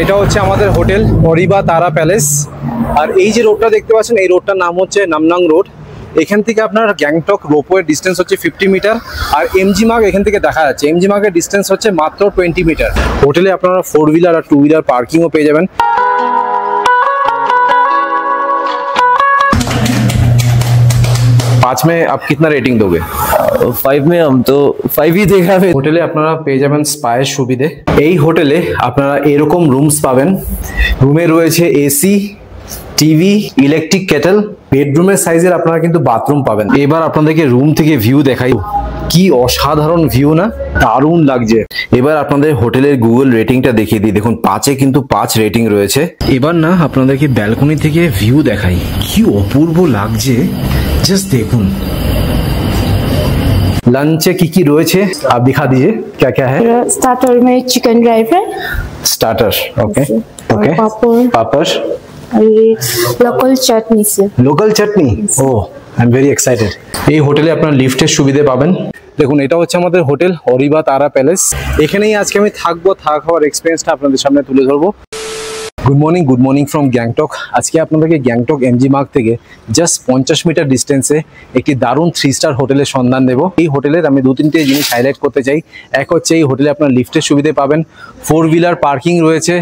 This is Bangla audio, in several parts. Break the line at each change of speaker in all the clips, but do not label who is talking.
এটা হচ্ছে আমাদের হোটেল অরিবা তারা প্যালেস। আর এই যে রোডটা দেখতে পাচ্ছেন, এই রোডটার নাম হচ্ছে নামনাং রোড। এখান থেকে আপনার গ্যাংটক রোপওয়ের ডিস্টেন্স হচ্ছে 50 মিটার। আর এমজি মার্গ এখান থেকে দেখা যাচ্ছে, এমজি মার্গের ডিস্টেন্স হচ্ছে মাত্র 20 মিটার। হোটেলে আপনারা 4 হুইলার আর 2 হুইলার পার্কিংও পেয়ে যাবেন। 5 में आप कितना रेटिंग दोगे?
5 में हम तो 5 ही देखा है।
হোটেলে আপনারা পেয়ে যাবেন স্পায়ের সুবিধে। এই হোটেলে আপনারা এরকম রুমস পাবেন। রুমে রয়েছে এসি, টিভি, ইলেকট্রিক কেটেল, বেডরুমের সাইজের আপনারা কিন্তু বাথরুম পাবেন। এবার আপনাদেরকে রুম থেকে ভিউ দেখাই, কি অসাধারণ ভিউ না, দারুণ লাগছে। এবার আপনাদের হোটেলের গুগল রেটিংটা দেখিয়ে দিই। দেখুন 5-এ কিন্তু 5 রেটিং রয়েছে। এবার না আপনাদেরকে ব্যালকনি থেকে ভিউ দেখাই, কি অপূর্ব লাগছে, জাস্ট দেখুন। लंच की रोए आप दिखा दीजिए क्या क्या है।
स्टार्टर में chicken dry fry,
starter okay okay, पापड़,
लोकल चटनी से
लोकल चटनी। Oh I am very excited. এই হোটেলে আপনারা লিফটের সুবিধা পাবেন। দেখুন এটা হচ্ছে আমাদের হোটেল অরিবা তারা প্যালেস। এখানেই আজকে আমি থাকবো, থাকা খাওয়ার এক্সপিরিয়েন্সটা আপনাদের সামনে তুলে ধরবো। Good morning from Gangtok. আজকে আপনাদেরকে গ্যাংটক এমজি মার্গ থেকে জাস্ট 50 মিটার ডিস্টেন্সে একটি দারুণ 3 স্টার হোটেলের সন্ধান দেব। এই হোটেলের আমি 2-3টে জিনিস হাইলাইট করতে চাই। এক হচ্ছে এই হোটেলে আপনারা লিফটের সুবিধা পাবেন, 4 হুইলার পার্কিং রয়েছে,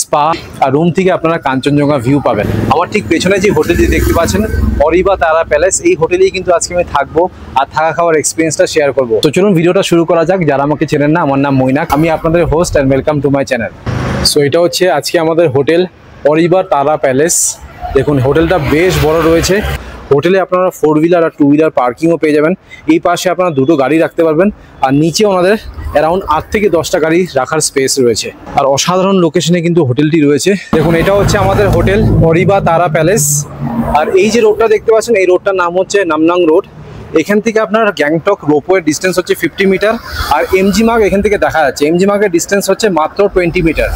স্পা, আর রুম থেকে আপনারা কাঞ্চনজঙ্ঘা ভিউ পাবেন। আমার ঠিক পেছনে যে হোটেলটি দেখতে পাচ্ছেন অরিবা তারা প্যালেস, এই হোটেলেই কিন্তু আজকে আমি থাকবো আর থাকা খাওয়ার এক্সপিরিয়েন্সটা শেয়ার করবো। তো চলুন ভিডিওটা শুরু করা যাক। যারা আমাকে চেনেন না, আমার নাম মৈনাক, আমি আপনাদের host and welcome to my channel. So এটা হচ্ছে আজকে আমাদের হোটেল অরিবা তারা প্যালেস। দেখুন হোটেলটা বেশ বড় রয়েছে। হোটেলে আপনারা 4 হুইলার আর 2 হুইলার পার্কিংও পেয়ে যাবেন। এই পাশে আপনারা 2টো গাড়ি রাখতে পারবেন, আর নিচে ওনাদের অ্যারাউন্ড 8 থেকে 10টা গাড়ি রাখার স্পেস রয়েছে। আর অসাধারণ লোকেশনে কিন্তু হোটেলটি রয়েছে। দেখুন এটা হচ্ছে আমাদের হোটেল অরিবা তারা প্যালেস। আর এই যে রোডটা দেখতে পাচ্ছেন, এই রোডটার নাম হচ্ছে নামনাং রোড। এখান থেকে আপনার গ্যাংটক রোপওয়ের ডিস্টেন্স হচ্ছে 50 মিটার। আর এমজি মার্গ এখান থেকে দেখা যাচ্ছে, এমজি মার্গের ডিস্টেন্স হচ্ছে মাত্র 20 মিটার।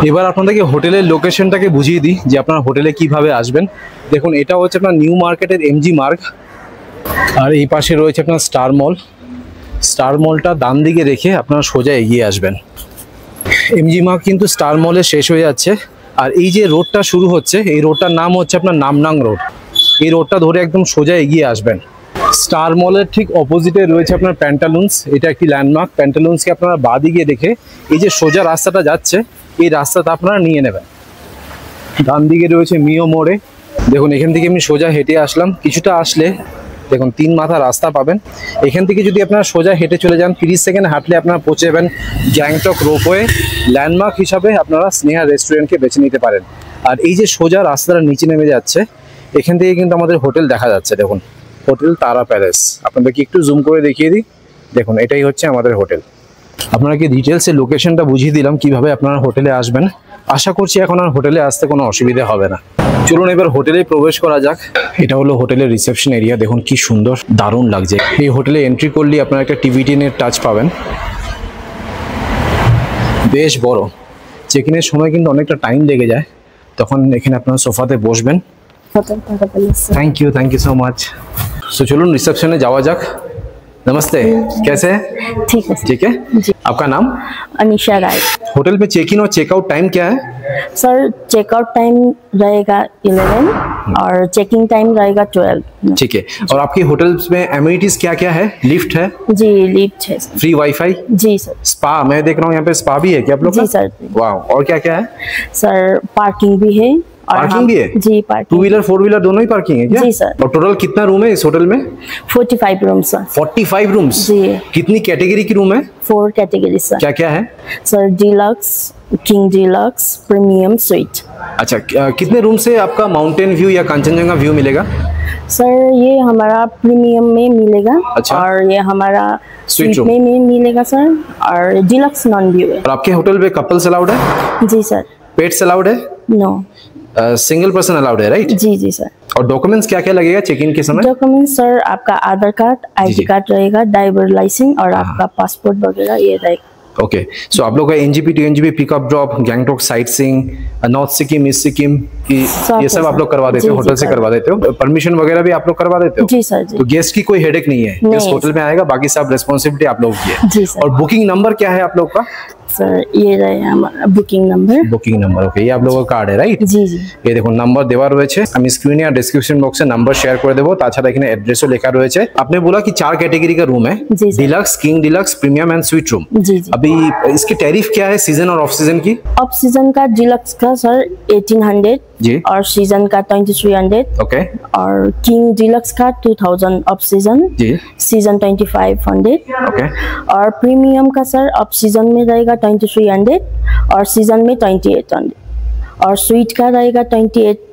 এবার আপনাদেরকে হোটেলের লোকেশনটাকে বুঝিয়ে দিই যে আপনারা হোটেলে কিভাবে আসবেন। দেখুন এটা হচ্ছে আপনার নিউ মার্কেটের এমজি মার্গ, আর এই পাশে রয়েছে আপনার স্টার মল। স্টার মলটা ডান দিকে রেখে আপনারা সোজা এগিয়ে আসবেন। এমজি মার্গ কিন্তু স্টার মলে শেষ হয়ে যাচ্ছে। আর এই যে রোডটা শুরু হচ্ছে, এই রোডটার নাম হচ্ছে আপনার নামনাং রোড। এই রোডটা ধরে একদম সোজা এগিয়ে আসবেন। স্টার মলের ঠিক অপোজিটে রয়েছে আপনার প্যান্টালুন্স। এটা একটি ল্যান্ডমার্ক। প্যান্টালুন্সকে আপনারা বাঁ দিকে দেখে এই যে সোজা রাস্তাটা যাচ্ছে, এই রাস্তাটা আপনারা নিয়ে নেবেন। ডান দিকে রয়েছে মিও মোড়ে। দেখুন এখান থেকে আমি সোজা হেঁটে আসলাম। কিছুটা আসলে দেখুন 3 মাথা রাস্তা পাবেন। এখান থেকে যদি আপনারা সোজা হেঁটে চলে যান, 30 সেকেন্ড হাঁটলে আপনারা পৌঁছে যাবেন গ্যাংটক রোপওয়ে। ল্যান্ডমার্ক হিসাবে আপনারা স্নেহা রেস্টুরেন্টকে বেছে নিতে পারেন। আর এই যে সোজা রাস্তাটা নিচে নেমে যাচ্ছে, এখান থেকে কিন্তু আমাদের হোটেল দেখা যাচ্ছে। দেখুন হোটেল তারা প্যালেস, আপনাদেরকে একটু জুম করে দেখিয়ে দিই। দেখুন এটাই হচ্ছে আমাদের হোটেল। আপনাকে ডিটেলসে লোকেশনটা বুঝিয়ে দিলাম কিভাবে আপনারা হোটেলে আসবেন। আশা করছি এখন আর হোটেলে আসতে কোনো অসুবিধা হবে না। চলুন এবার হোটেলে প্রবেশ করা যাক। এটা হলো হোটেলের রিসেপশন এরিয়া। দেখুন কি সুন্দর, দারুণ লাগছে। এই হোটেলে এন্ট্রি করলে আপনারা একটা টিভি টেনের টাচ পাবেন। বেশ বড়। চেক ইনের সময় কিন্তু অনেকটা টাইম লেগে যায়, তখন এখানে আপনারা সোফাতে বসবেন। Thank you so much. So चलो रिसेप्शन जावा जाक। नमस्ते, कैसे हैं? ठीक है
जी।
आपका नाम?
अनिशा राय।
होटल में चेक इन और चेकआउट टाइम क्या है?
सर चेकआउट टाइम रहेगा 11 और चेकिंग टाइम रहेगा 12।
ठीक है। और आपके होटल्स में एमिनिटीज क्या क्या है? लिफ्ट है?
जी लिफ्ट है सर।
Free WiFi?
जी सर।
स्पा मैं देख रहा हूँ यहाँ पे स्पा भी है क्या आप लोग?
जी सर।
वाह, और क्या क्या है?
सर पार्किंग भी है।
पार्किंग भी है?
जी पार्किंग।
2 व्हीलर 4 व्हीलर दोनों ही पार्किंग है क्या?
जी सर।
और टोटल कितना रूम है इस होटल में?
45 रूम सर।
45 रूम्स?
जी।
कितनी कैटेगरी की रूम है?
4 कैटेगरी सर।
क्या क्या है
sir? Deluxe, king deluxe, premium, sweet.
अच्छा, कितने रूम से आपका माउंटेन व्यू या कांचनजंगा व्यू मिलेगा?
सर ये हमारा प्रीमियम में मिलेगा।
अच्छा।
और ये हमारा
स्वीट
स्वीट में मिलेगा सर। और डिलक्स नॉन व्यू है।
और आपके होटल में कपल्स अलाउड है?
जी सर।
पेट्स अलाउड है?
नो।
सिंगल पर्सन अलाउड है, राइट?
जी जी सर।
और डॉक्यूमेंट्स क्या क्या लगेगा चेक इन के समय?
डॉक्यूमेंट्स सर आपका आधार कार्ड,
जी।
आईडी कार्ड रहेगा, ड्राइवर लाइसेंस और आपका पासपोर्ट वगैरह ये रहेगा।
ओके। सो आप लोग का NJP to NJP pickup drop, Gangtok sightseeing, north Sikkim, east Sikkim की ये सब आप लोग करवा देते हो,
जी,
होटल
जी,
से करवा देते हो? परमिशन वगैरह भी आप लोग करवा देते हो?
जी सर जी।
तो गेस्ट की कोई हेडेक नहीं है, गेस्ट होटल में आएगा, बाकी सब रिस्पॉन्सिबिलिटी आप लोग की है।
जी सर।
और बुकिंग नंबर क्या है आप लोग का?
सर ये रहे हमारा booking number.
Booking number, okay, ये आप लोगों का कार्ड है, राइट?
जी जी।
এই দেখুন নাম্বার দেওয়া রয়েছে, আমি স্ক্রিনে আর ডেসক্রিপশন বক্সে নাম্বার শেয়ার করে দেবো, তাছাড়া এখানে অ্যাড্রেসও লেখা রয়েছে। आपने बोला कि 4 कैटेगरी का रूम है,
जी sir.
Deluxe, king deluxe, premium and suite room.
जी जी।
अभी इसकी टैरिफ क्या है सीजन और ऑफ सीजन की?
ऑफ सीजन का डिलक्स का सर 1800
जी।
और सीजन का 2300
ओके
और किंग डिलक्स का 2000 ऑफ सीजन,
जी।
सीजन 2500
ओके
और प्रीमियम का सर ऑफ सीजन में रहेगा 2300 और सीजन में 2800 और स्वीट का रहेगा 2800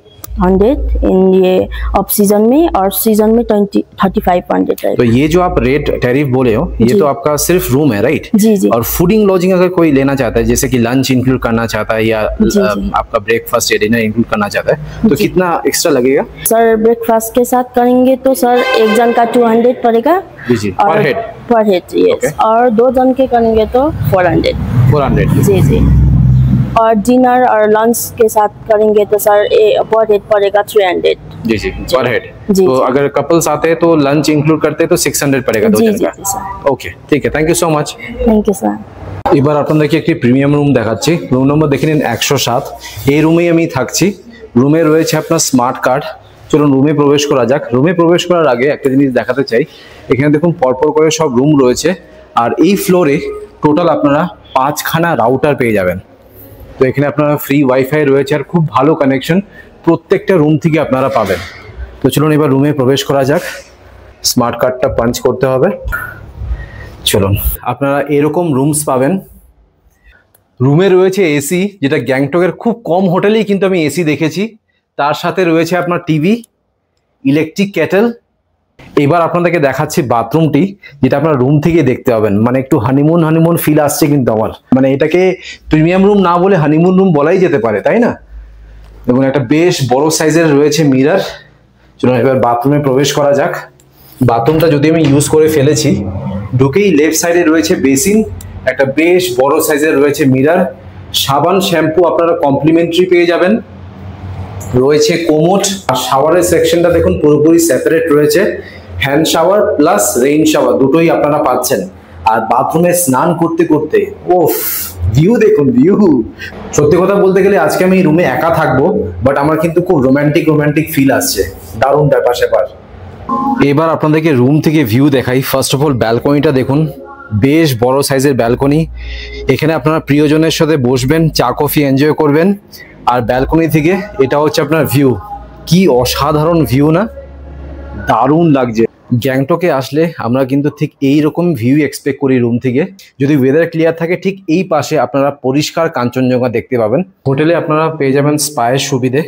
इन ये ऑफ सीजन में और सीजन में 3500
तो
रहेगा।
ये जो आप रेट टैरिफ बोले हो, ये
जी।
तो आपका सिर्फ रूम है, राइट?
जी जी।
और फूडिंग लॉजिंग अगर कोई लेना चाहता है, जैसे कि लंच इंक्लूड करना चाहता है या
जी, जी।
आपका ब्रेकफास्ट या डिनर इंक्लूड करना चाहता है, तो
जी।
कितना एक्स्ट्रा लगेगा?
सर ब्रेकफास्ट के साथ करेंगे तो सर एक जन का 200 पड़ेगा।
जी जी,
और
पर हेड
पर हेड
Okay.
यस, और 2 जन के करेंगे तो 400।
400।
जी जी। और डिनर और लंच के साथ करेंगे तो सर पर हेड पड़ेगा 300।
जी जी, पर हेड।
जी,
तो
जी।
अगर कपल्स आते हैं तो लंच इंक्लूड करते हैं तो 600 पड़ेगा दो
जी
जन
जी
का।
जी सर।
ওকে, ঠিক আছে, thank you so much.
Thank you sir.
এবার আপনাদেরকে একটি প্রিমিয়াম রুম দেখাচ্ছি। রুম নম্বর দেখে নিন 107। এই রুমেই আমি থাকছি। রুমে রয়েছে আপনার স্মার্ট কার্ড। চলুন রুমে প্রবেশ করা যাক। রুমে প্রবেশ করার আগে একটা জিনিস দেখাতে চাই, এখানে দেখুন পরপর করে সব রুম রয়েছে, আর এই ফ্লোরে টোটাল আপনারা 5খানা রাউটার পেয়ে যাবেন। তো এখানে আপনারা ফ্রি ওয়াইফাই রয়েছে আর খুব ভালো কানেকশন প্রত্যেকটা রুম থেকে আপনারা পাবেন। তো চলুন এবার রুমে প্রবেশ করা যাক। স্মার্ট কার্ডটা পাঞ্চ করতে হবে। চলুন, আপনারা এরকম রুমস পাবেন। রুমে রয়েছে এসি, যেটা গ্যাংটকের খুব কম হোটেলেই কিন্তু আমি এসি দেখেছি। তার সাথে রয়েছে আপনার টিভি, ইলেকট্রিক কেটেল। এবার আপনাদেরকে দেখাচ্ছি বাথরুমটি, যেটা আপনার রুম থেকে দেখতে পাবেন। মানে একটু হানিমুন ফিল আসছে কিন্তু আমার, মানে এটাকে প্রিমিয়াম রুম না বলে হানিমুন রুম বলাই যেতে পারে, তাই না? এবং একটা বেশ বড় সাইজের রয়েছে মিরর। চলুন এবার বাথরুমে প্রবেশ করা যাক। বাথরুমটা যদি আমি ইউজ করে ফেলেছি, ঢুকেই লেফট সাইডে রয়েছে বেসিন, একটা বেশ বড় সাইজের রয়েছে মিরর, সাবান শ্যাম্পু আপনারা কমপ্লিমেন্টারি পেয়ে যাবেন, রয়েছে কোমোড। আর শাওয়ারের সেকশনটা দেখুন পুরোপুরি সেপারেট রয়েছে, hand shower plus rain shower দুটোই আপনারা পাচ্ছেন। আর বাথরুমে স্নান করতে করতে ওফ, ভিউ দেখুন, ভিউ। সত্যি কথা বলতে গেলে আজকে আমি রুমে একা থাকবো, বাট আমার কিন্তু খুব রোমান্টিক ফিল আসছে, দারুণ ব্যাপার স্যাপার। এবার আপনাদেরকে রুম থেকে ভিউ দেখাই। ফার্স্ট অফ অল ব্যালকনিটা দেখুন, বেশ বড় সাইজের ব্যালকনি। এখানে আপনারা প্রিয়জনের সাথে বসবেন, চা কফি এনজয় করবেন। আর ব্যালকনি থেকে এটা হচ্ছে আপনার ভিউ। কি অসাধারণ ভিউ না, দারুণ লাগছে। গ্যাংটকে আসলে আমরা কিন্তু ঠিক এই রকম ভিউ এক্সপেক্ট করি রুম থেকে। যদি ওয়েদার ক্লিয়ার থাকে, ঠিক এই পাশে আপনারা পরিষ্কার কাঞ্চনজঙ্ঘা দেখতে পাবেন। হোটেলে আপনারা পেয়ে যাবেন স্পায়ের সুবিধে,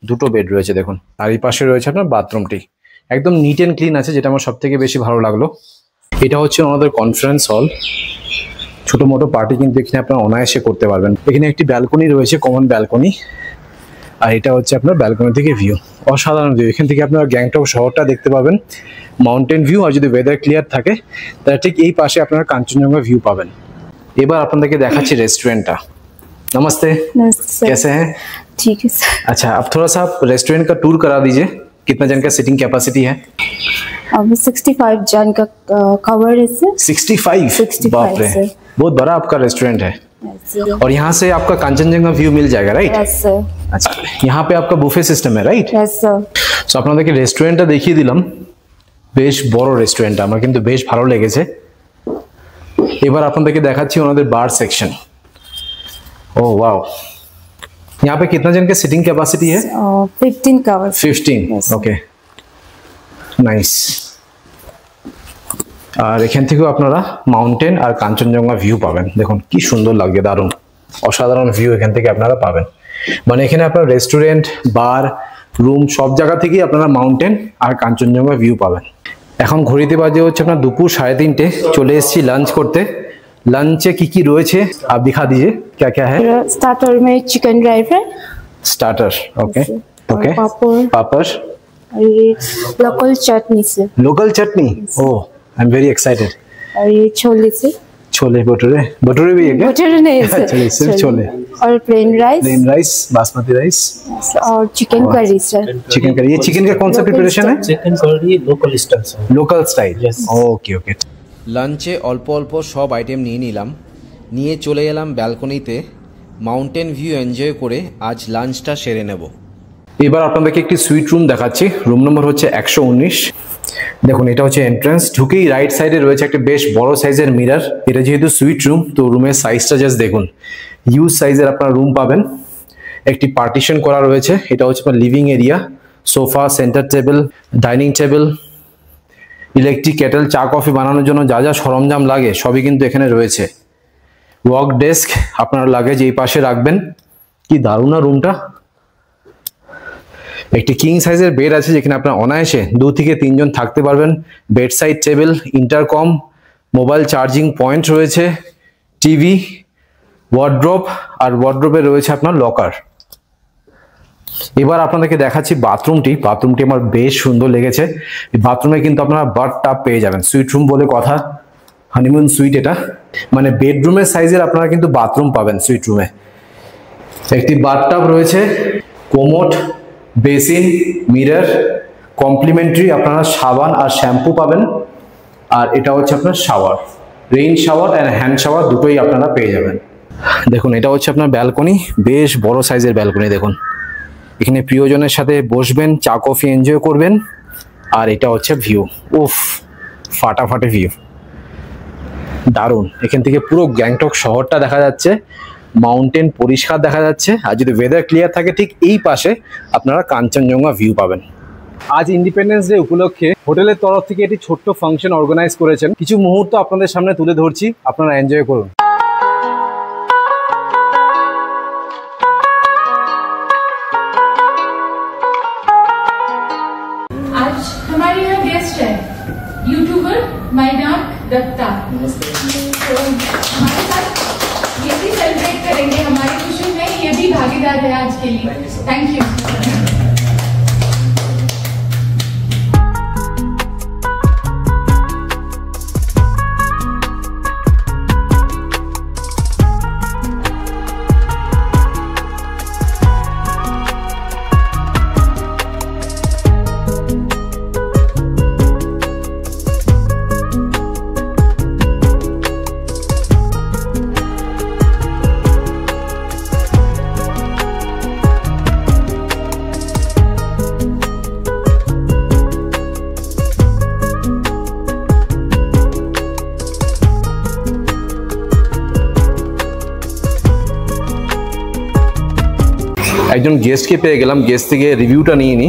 2টো বেড রয়েছে দেখুন। আর এই পাশে রয়েছে আপনার বাথরুমটি, একদম নিট অ্যান্ড ক্লিন আছে, যেটা আমার সব থেকে বেশি ভালো লাগলো। এটা হচ্ছে আমাদের কনফারেন্স হল। ছোট মোটো পার্টি কিন্তু এখানে আপনারা অনায়াসে করতে পারবেন। এখানে একটি ব্যালকনি রয়েছে, কমন ব্যালকনি। আর এটা হচ্ছে আপনার ব্যালকনি থেকে ভিউ, অসাধারণ ভিউ। এখান থেকে আপনারা গ্যাংটক শহরটা দেখতে পাবেন, মাউন্টেন ভিউ। আর যদি ওয়েদার ক্লিয়ার থাকে তাহলে ঠিক এই পাশে আপনারা কাঞ্চনজঙ্ঘা ভিউ পাবেন। এবার আপনাদেরকে দেখাচ্ছি রেস্টুরেন্টটা। नमस्ते, कैसे हैं?
ठीक है सर।
अच्छा, अब थोड़ा सा आप रेस्टोरेंट का टूर करा दीजिए। कितना जन का सीटिंग कैपेसिटी है?
अभी 65 जन का कवर है सर।
65?
65
बाप रे,
सर।
बहुत बड़ा आपका रेस्टोरेंट है।
Yes,
और यहाँ से आपका कांचनजंगा व्यू मिल जाएगा, राइट?
sir.
अच्छा, यहाँ पे आपका बुफे सिस्टम है, राइट?
Yes, sir.
সো আপনাদেরকে রেস্টুরেন্টটা দেখিয়ে দিলাম। বেশ বড় রেস্টুরেন্টটা, আমার কিন্তু বেশ ভালো লেগেছে। এবার আপনাদেরকে দেখাচ্ছি ওনাদের বার সেকশন। ओ वाओ, यहाँ पे कितना जन का सीटिंग कैपेसिटी है?
15 कवर।
15, okay, nice. আর এখান থেকেও আপনারা মাউন্টেন আর কাঞ্চনজঙ্ঘা ভিউ পাবেন। দেখুন কি সুন্দর লাগছে, দারুণ অসাধারণ ভিউ এখান থেকে আপনারা পাবেন। মানে এখানে আপনার রেস্টুরেন্ট, বার, রুম সব জায়গা থেকেই আপনারা মাউন্টেন আর কাঞ্চনজঙ্ঘা ভিউ পাবেন। এখন ঘড়িতে বাজে হচ্ছে আপনার দুপুর 3:30। চলে এসেছি লাঞ্চ করতে। लंचे की রয়েছে आप दिखा दीजिए, क्या क्या है?
स्टार्टर में chicken dry fry,
starter, okay okay, पापड़,
और ये लोकल चटनी से,
लोकल चटनी। Oh, I am very excited.
और ये छोले से,
छोले भटूरे, भटूरे भी है क्या?
भटूरे नहीं सर,
चलिए सिर्फ छोले।
और प्लेन
राइस, बासमती राइस
और chicken curry sir.
Chicken curry. ये चिकन का कौन सा प्रिपरेशन है?
Chicken curry local style
local style. Okay okay.
লাঞ্চে অল্প অল্প সব আইটেম নিয়ে নিলাম, নিয়ে চলে এলাম ব্যালকনিতে মাউন্টেন ভিউ এনজয় করে আজ লাঞ্চটা সেরে নেব।
এবার আপনাদেরকে একটি সুইট রুম দেখাচ্ছি। রুম নম্বর হচ্ছে 119। দেখুন এটা হচ্ছে এন্ট্রান্স, ঢুকেই রাইট সাইডে রয়েছে একটা বেশ বড় সাইজের মিরর। এটা যেহেতু সুইট রুম তো রুমের সাইজটা জাস্ট দেখুন, হিউজ সাইজের আপনারা রুম পাবেন। একটি পার্টিশন করা রয়েছে, এটা হচ্ছে আপনার living area, sofa, centre table, dining table, electric kettle, চা কফি বানানোর জন্য যা যা সরঞ্জাম লাগে সবই কিন্তু এখানে রয়েছে। ওয়ার্ক ডেস্ক, আপনার লাগেজ এই পাশে রাখবেন। কি দারুণ না রুমটা। একটি কিং সাইজের বেড আছে যেখানে আপনার অনায়াসে 2 থেকে 3 জন থাকতে পারবেন। Bed side table, intercom, mobile charging point রয়েছে, টিভি, ওয়ার্ড্রোব, আর ওয়ার্ড্রোবে রয়েছে আপনার লকার। এবার আপনাদেরকে দেখাচ্ছি বাথরুমটি। বাথরুমটি আমার বেশ সুন্দর লেগেছে। এই বাথরুমে কিন্তু আপনারা বাথ টাব পেয়ে যাবেন। সুইট রুম বলে কথা, হানিমুন সুইট এটা, মানে বেডরুমের সাইজের আপনারা কিন্তু বাথরুম পাবেন সুইট রুমে। একটি বাথ টাব রয়েছে, কোমোড, বেসিন, মিরর, কমপ্লিমেন্টারি আপনারা সাবান আর শ্যাম্পু পাবেন। আর এটা হচ্ছে আপনার shower, rain shower and hand shower দুটোই আপনারা পেয়ে যাবেন। দেখুন এটা হচ্ছে আপনার ব্যালকনি, বেশ বড় সাইজের ব্যালকনি। দেখুন এখানে প্রিয়জনের সাথে বসবেন, চা কফি এনজয় করবেন। আর এটা হচ্ছে ভিউ, উফ ফাটাফাটি ভিউ, দারুণ। এখান থেকে পুরো গ্যাংটক শহরটা দেখা যাচ্ছে, মাউন্টেন পরিষ্কার দেখা যাচ্ছে। আর যদি ওয়েদার ক্লিয়ার থাকে ঠিক এই পাশে আপনারা কাঞ্চনজঙ্ঘা ভিউ পাবেন। আজ ইন্ডিপেন্ডেন্স ডে উপলক্ষে হোটেলের তরফ থেকে একটি ছোট্ট ফাংশন অর্গানাইজ করেছেন। কিছু মুহূর্ত আপনাদের সামনে তুলে ধরছি, আপনারা এনজয় করুন।
आज हमारे यहाँ गेस्ट है यूट्यूबर मैदान दत्ता। तो हमारे साथ ये भी सेलिब्रेट करेंगे, हमारी खुशी में ये भी भागीदार है आज के लिए। Thank you.
একজন গেস্টকে পেয়ে গেলাম, গেস্ট থেকে রিভিউটা নিয়ে নি।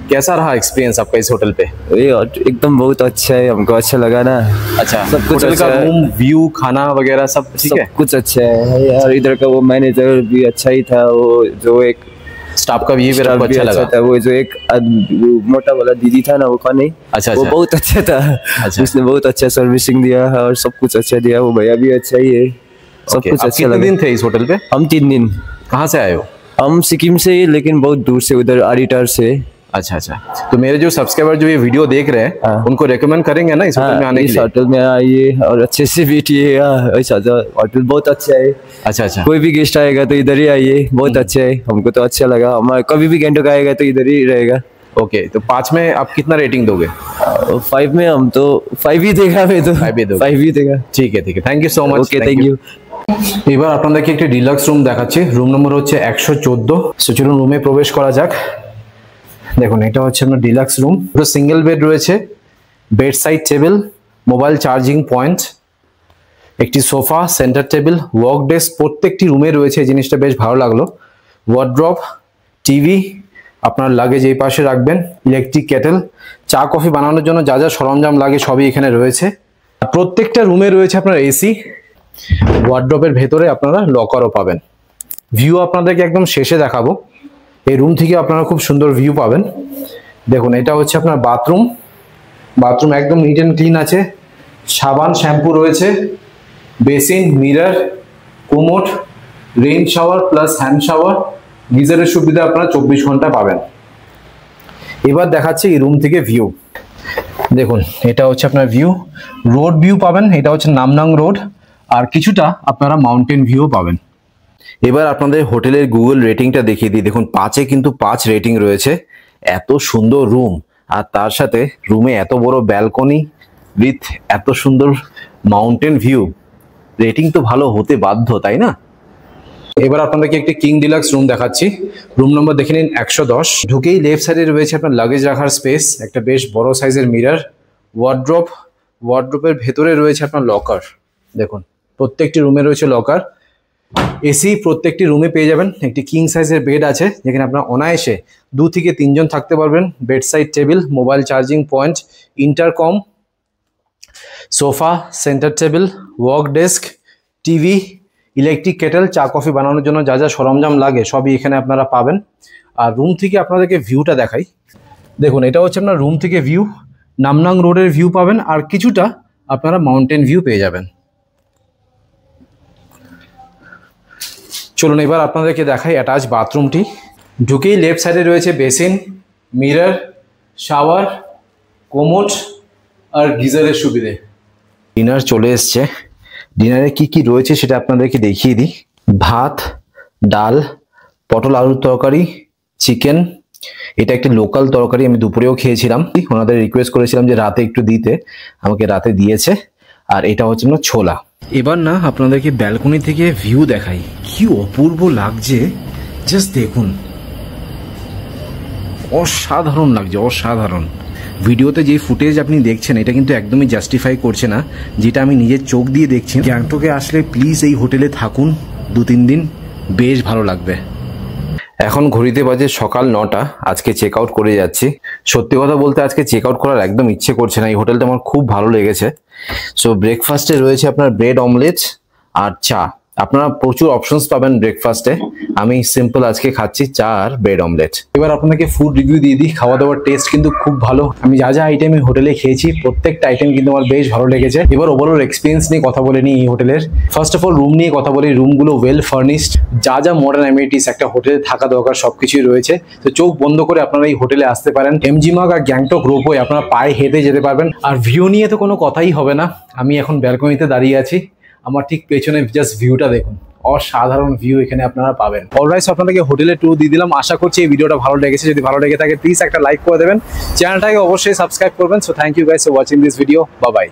कैसा रहा एक्सपीरियंस आपका इस होटल पे?
ये एकदम बहुत अच्छा है, हमको अच्छा लगा ना।
अच्छा,
सब कुछ
होटल का
अच्छा है।
रूम, व्यू, खाना वगैरह सब ठीक है?
सब कुछ अच्छा है यार। इधर का वो मैनेजर भी अच्छा ही था, वो जो एक
स्टाफ का बिहेवियर आपको अच्छा लगा?
था। वो जो एक वो मोटा वाला दीदी था ना, वो कौन नहीं,
अच्छा
वो
अच्छा
बहुत अच्छा था।
अच्छा।
उसने बहुत अच्छा सर्विसिंग दिया और सब कुछ अच्छा दिया। वो भैया भी अच्छा ही है, सब
Okay,
कुछ
आप
अच्छा
कितने
लगा।
दिन थे इस होटल पे?
हम 3 दिन।
कहाँ से आए हो?
हम सिक्किम से, लेकिन बहुत दूर से, उधर आरिटार से।
अच्छा अच्छा, तो मेरे जो सब्सक्राइबर जो ये वीडियो देख रहे हैं
हाँ।
उनको रेकमेंड करेंगे ना इस होटल में आने के
इस
लिए?
होटल में आइए और अच्छे से बैठिए। ऐसा होटल बहुत अच्छा है।
अच्छा अच्छा,
कोई भी गेस्ट आएगा तो इधर ही आइए, बहुत अच्छा है। हमको तो अच्छा लगा। हमारा कभी भी गैंगटॉक आएगा तो इधर ही रहेगा।
ओके, तो 5 में आप कितना रेटिंग दोगे?
5 में हम तो 5 ही देगा। मैं तो
5 ही दोगे?
5 ही देगा।
ठीक है ठीक है, thank you so much.
Okay, thank you.
এবার আপনাদেরকে একটি ডিলাক্স রুম দেখাচ্ছি। রুম নম্বর হচ্ছে 114। সো চলুন রুমে প্রবেশ করা যাক। দেখুন এটা হচ্ছে আপনার ডিলাক্স রুম, পুরো সিঙ্গেল বেড রয়েছে, bed side table, mobile charging point, একটি sofa, centre table, work desk প্রত্যেকটি রুমে রয়েছে। এই জিনিসটা বেশ ভালো লাগলো। ওয়ার্ড্রপ, টিভি, আপনার লাগেজ এই পাশে রাখবেন, ইলেকট্রিক কেটেল, চা কফি বানানোর জন্য যা যা সরঞ্জাম লাগে সবই এখানে রয়েছে। প্রত্যেকটা রুমে রয়েছে আপনার এসি। ওয়ার্ড্রপের ভেতরে আপনারা লকারও পাবেন। ভিউ আপনাদেরকে একদম শেষে দেখাবো। এই রুম থেকে আপনারা খুব সুন্দর ভিউ পাবেন। দেখুন এটা হচ্ছে আপনার বাথরুম। বাথরুম একদম নিট অ্যান্ড ক্লিন আছে, সাবান শ্যাম্পু রয়েছে, basin, mirror, commode, rain shower plus hand shower, গিজারের সুবিধা আপনারা 24 ঘন্টা পাবেন। এবার দেখাচ্ছি এই রুম থেকে ভিউ। দেখুন এটা হচ্ছে আপনার ভিউ, রোড ভিউ পাবেন। এটা হচ্ছে নামনাং রোড। আর কিছুটা আপনারা মাউন্টেন ভিউ পাবেন।
এবার আপনাদের হোটেলের গুগল রেটিংটা দেখিয়ে দিই। দেখুন 5-এ কিন্তু 5 রেটিং রয়েছে। এত সুন্দর রুম, আর তার সাথে রুমে এত বড় ব্যালকনি উইথ এত সুন্দর মাউন্টেন ভিউ, রেটিং তো ভালো হতে বাধ্য, তাই না?
এবার আপনাদেরকে একটি কিং ডিলাক্স রুম দেখাচ্ছি। রুম নম্বর দেখে নিন 110। ঢুকেই লেফট সাইডে রয়েছে আপনার লাগেজ রাখার স্পেস, একটা বেশ বড় সাইজের মিরর, ওয়ার্ড্রোপের ভেতরে রয়েছে আপনার লকার। দেখুন প্রত্যেকটি রুমে রয়েছে লকার, এসি প্রত্যেকটি রুমে পেয়ে যাবেন। একটি কিং সাইজের বেড আছে যেখানে আপনার অনায়াসে 2 থেকে 3 জন থাকতে পারবেন। Bed side table, mobile charging point, intercom, sofa, centre table, work desk, TV, electric kettle, চা কফি বানানোর জন্য যা যা সরঞ্জাম লাগে সবই এখানে আপনারা পাবেন। আর রুম থেকে আপনাদেরকে ভিউটা দেখাই। দেখুন এটা হচ্ছে আপনার রুম থেকে ভিউ, নামনাং রোডের ভিউ পাবেন, আর কিছুটা আপনারা মাউন্টেন ভিউ পেয়ে যাবেন। চলুন এবার আপনাদেরকে দেখাই অ্যাটাচ বাথরুমটি। ঢুকেই লেফট সাইডে রয়েছে বেসিন, মিরর, শাওয়ার, কোমোড আর গিজারের সুবিধে।
ডিনার চলে এসছে। ডিনারে কি কি রয়েছে সেটা আপনাদেরকে দেখিয়ে দিই। ভাত, ডাল, পটল আলুর তরকারি, চিকেন। এটা একটা লোকাল তরকারি, আমি দুপুরেও খেয়েছিলাম। ওনাদের রিকোয়েস্ট করেছিলাম যে রাতে একটু দিতে, আমাকে রাতে দিয়েছে। আর এটা হচ্ছে না ছোলা।
এবার না আপনাদেরকে ব্যালকনি থেকে ভিউ দেখাই, কি অপূর্ব লাগছে। জাস্ট দেখুন, অসাধারণ লাগছে, অসাধারণ। ভিডিওতে যে ফুটেজ আপনি দেখছেন এটা কিন্তু একদমই জাস্টিফাই করছে না যেটা আমি নিজের চোখ দিয়ে দেখছি। গ্যাংটকে আসলে প্লিজ এই হোটেলে থাকুন 2-3 দিন, বেশ ভালো লাগবে।
এখন ঘড়িতে বাজে সকাল 9টা। আজকে চেক আউট করে যাচ্ছি। সত্যি কথা বলতে আজকে চেক আউট করার একদম ইচ্ছে করছে না। এই হোটেলটা আমার খুব ভালো লেগেছে। সো ব্রেকফাস্টে রয়েছে আপনার ব্রেড অমলেট আর চা। আপনারা প্রচুর অপশনস পাবেন ব্রেকফাস্টে। আমি সিম্পল আজকে খাচ্ছি চা আর ব্রেড অমলেট।
এবার আপনাকে ফুড রিভিউ দিয়ে দিই। খাওয়া দাওয়ার টেস্ট কিন্তু খুব ভালো। আমি যা যা আইটেম এই হোটেলে খেয়েছি প্রত্যেকটা আইটেম কিন্তু আমার বেশ ভালো লেগেছে। এবার ওভারঅল এক্সপিরিয়েন্স নিয়ে কথা বলে নিই এই হোটেলের। ফার্স্ট অফ অল রুম নিয়ে কথা বলি। রুমগুলো ওয়েল ফার্নিশড, যা যা মডার্ন অ্যামিনিটিস একটা হোটেলে থাকা দরকার সবকিছুই রয়েছে। তো চোখ বন্ধ করে আপনারা এই হোটেলে আসতে পারেন। এমজিমাগ আর গ্যাংটক রোপওয়ে আপনারা পায়ে হেঁটে যেতে পারবেন। আর ভিউ নিয়ে তো কোনো কথাই হবে না। আমি এখন ব্যালকনিতে দাঁড়িয়ে আছি, আমার ঠিক পেছনে জাস্ট ভিউটা দেখুন, অসাধারণ ভিউ এখানে আপনারা পাবেন। অলরাইট, আপনাদেরকে হোটেলের ট্যুর দিয়ে দিলাম। আশা করছি এই ভিডিওটা ভালো লেগেছে। যদি ভালো লেগে থাকে প্লিজ একটা লাইক করে দেবেন, চ্যানেলটাকে অবশ্যই সাবস্ক্রাইব করবেন। So thank you guys for watching this video. Bye by.